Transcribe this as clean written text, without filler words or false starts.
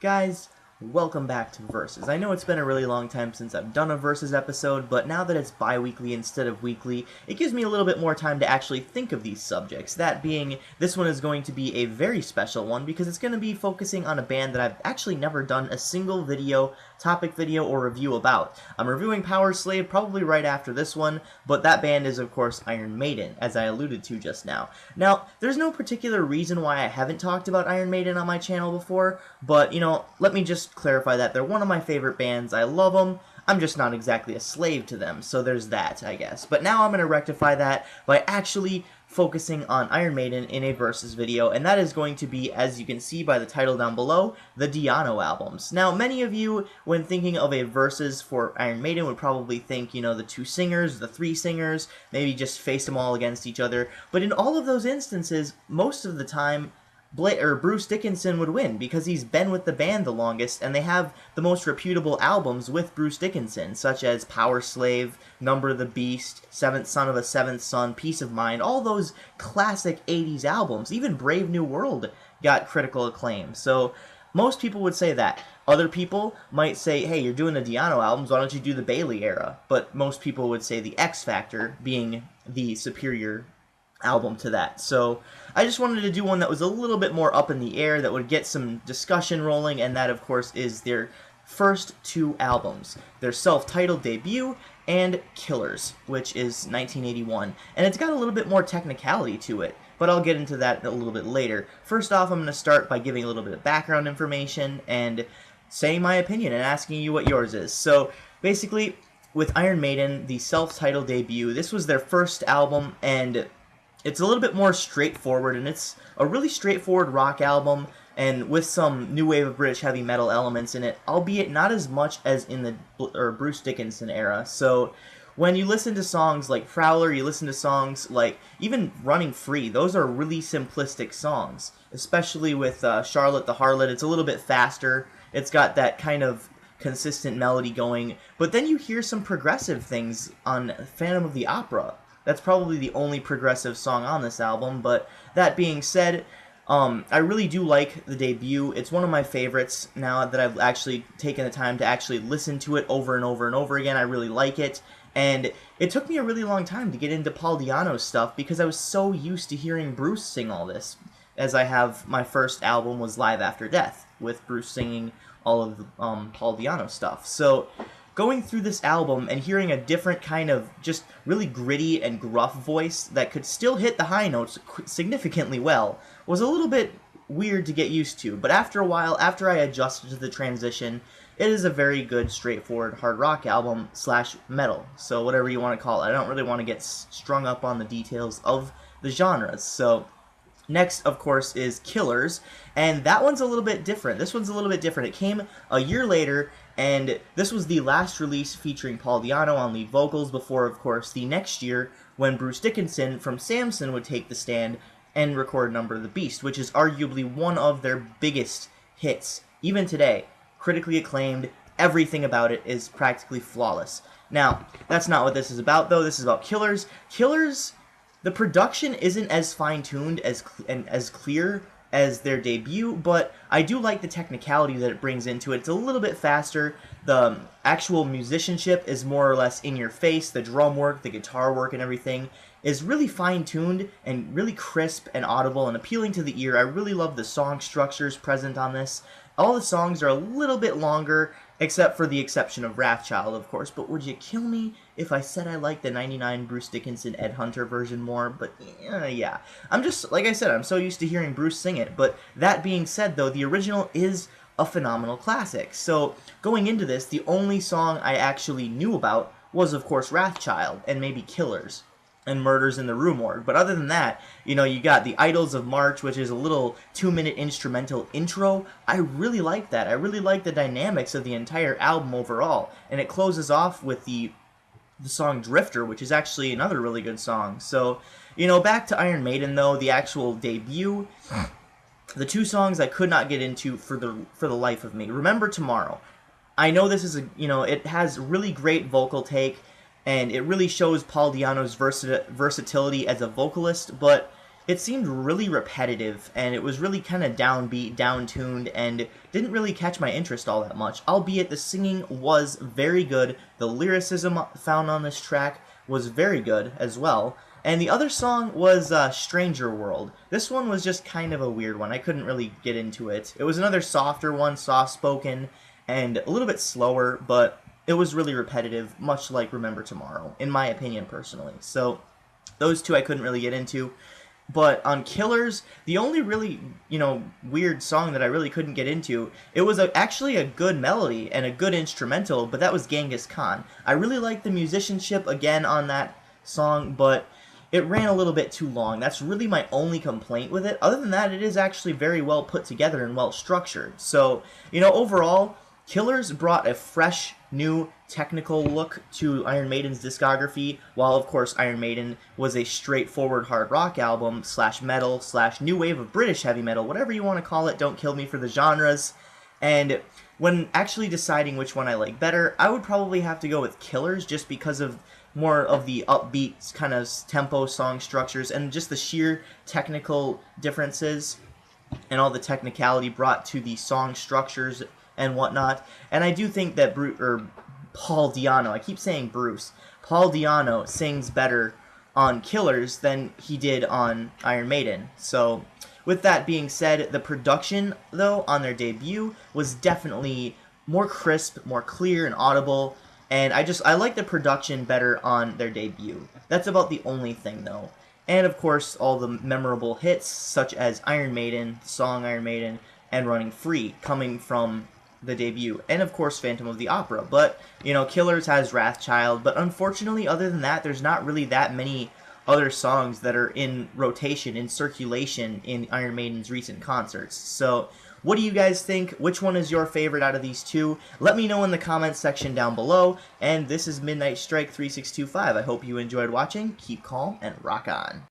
Guys, welcome back to Versus. I know it's been a really long time since I've done a Versus episode, but now that it's bi-weekly instead of weekly, it gives me a little bit more time to actually think of these subjects. That being, this one is going to be a very special one because it's going to be focusing on a band that I've actually never done a single video, topic video, or review about. I'm reviewing Power Slave probably right after this one, but that band is of course Iron Maiden, as I alluded to just now. Now, there's no particular reason why I haven't talked about Iron Maiden on my channel before, but, let me just clarify that they're one of my favorite bands. I love them. I'm just not exactly a slave to them, so there's that, I guess. But now I'm going to rectify that by actually focusing on Iron Maiden in a Versus video, and that is going to be, as you can see by the title down below, the Di'Anno albums. Now, many of you, when thinking of a Versus for Iron Maiden, would probably think, the two singers, the three singers, maybe just face them all against each other, but in all of those instances, most of the time, Bruce Dickinson would win because he's been with the band the longest, and they have the most reputable albums with Bruce Dickinson, such as Power Slave, Number of the Beast, Seventh Son of a Seventh Son, Peace of Mind, all those classic 80s albums. Even Brave New World got critical acclaim. So most people would say that. Other people might say, hey, you're doing the Di'Anno albums, why don't you do the Bailey era? But most people would say the X Factor being the superior album to that. So I just wanted to do one that was a little bit more up in the air, that would get some discussion rolling, and that of course is their first two albums, their self-titled debut and Killers, which is 1981, and it's got a little bit more technicality to it, but I'll get into that a little bit later. First off, I'm going to start by giving a little bit of background information and saying my opinion and asking you what yours is. So basically, with Iron Maiden, the self-titled debut, this was their first album, and it's a little bit more straightforward, and it's a really straightforward rock album, and with some new wave of British heavy metal elements in it, albeit not as much as in the Bruce Dickinson era. So when you listen to songs like Prowler, you listen to songs like even Running Free, those are really simplistic songs, especially with Charlotte the Harlot. It's a little bit faster, it's got that kind of consistent melody going, but then you hear some progressive things on Phantom of the Opera. That's probably the only progressive song on this album, but that being said, I really do like the debut. It's one of my favorites now that I've actually taken the time to actually listen to it over and over and over again. I really like it, and it took me a really long time to get into Paul Di'Anno's stuff because I was so used to hearing Bruce sing all this, as I have my first album was Live After Death, with Bruce singing all of the Paul Di'Anno stuff. So going through this album and hearing a different kind of just really gritty and gruff voice that could still hit the high notes significantly well was a little bit weird to get used to, but after a while, after I adjusted to the transition, it is a very good, straightforward hard rock album / metal, so whatever you want to call it. I don't really want to get strung up on the details of the genres. So next, of course, is Killers, and that one's a little bit different. This one's a little bit different. It came a year later, and this was the last release featuring Paul Di'Anno on lead vocals before, of course, the next year when Bruce Dickinson from Samson would take the stand and record Number of the Beast, which is arguably one of their biggest hits, even today. Critically acclaimed, everything about it is practically flawless. Now, that's not what this is about, though. This is about Killers. Killers, the production isn't as fine-tuned and as clear as their debut, but I do like the technicality that it brings into it. It's a little bit faster. The actual musicianship is more or less in your face. The drum work, the guitar work, and everything is really fine-tuned and really crisp and audible and appealing to the ear. I really love the song structures present on this. All the songs are a little bit longer, except for the exception of Wrathchild, of course, but would you kill me if I said I like the 99 Bruce Dickinson Ed Hunter version more? But yeah, I'm just, like I said, I'm so used to hearing Bruce sing it. But that being said, though, the original is a phenomenal classic. So going into this, the only song I actually knew about was, of course, Wrathchild and maybe Killers and Murders in the Rue Morgue. But other than that, you got the Idols of March, which is a little 2-minute instrumental intro. I really like that. I really like the dynamics of the entire album overall. And it closes off with the song Drifter, which is actually another really good song. So, back to Iron Maiden, though, the actual debut, the two songs I could not get into for the life of me. Remember Tomorrow. I know this is it has really great vocal take, and it really shows Paul Di'Anno's versatility as a vocalist, but it seemed really repetitive, and it was really kind of downbeat, down-tuned, and didn't really catch my interest all that much, albeit the singing was very good, the lyricism found on this track was very good as well, and the other song was Stranger World. This one was just kind of a weird one. I couldn't really get into it. It was another softer one, soft-spoken, and a little bit slower, but it was really repetitive, much like Remember Tomorrow, in my opinion, personally. So those two I couldn't really get into. But on Killers, the only really, weird song that I really couldn't get into, it was actually a good melody and a good instrumental, but that was Genghis Khan. I really liked the musicianship again on that song, but it ran a little bit too long. That's really my only complaint with it. Other than that, it is actually very well put together and well structured. So, overall, Killers brought a fresh, new, technical look to Iron Maiden's discography, while of course Iron Maiden was a straightforward hard rock album, / metal, / new wave of British heavy metal, whatever you want to call it, don't kill me for the genres. And when actually deciding which one I like better, I would probably have to go with Killers, just because of more of the upbeat kind of tempo song structures and just the sheer technical differences and all the technicality brought to the song structures and whatnot. And I do think that Paul Di'Anno, I keep saying Bruce, Paul Di'Anno sings better on Killers than he did on Iron Maiden. So with that being said, the production, though, on their debut was definitely more crisp, more clear and audible, and I like the production better on their debut. That's about the only thing, though. And of course, all the memorable hits, such as Iron Maiden, the song Iron Maiden, and Running Free, coming from the debut, and of course Phantom of the Opera. But Killers has Wrathchild, but unfortunately, other than that, there's not really that many other songs that are in rotation, in circulation in Iron Maiden's recent concerts. So what do you guys think? Which one is your favorite out of these two? Let me know in the comments section down below. And this is Midnight Strike 3625. I hope you enjoyed watching. Keep calm and rock on.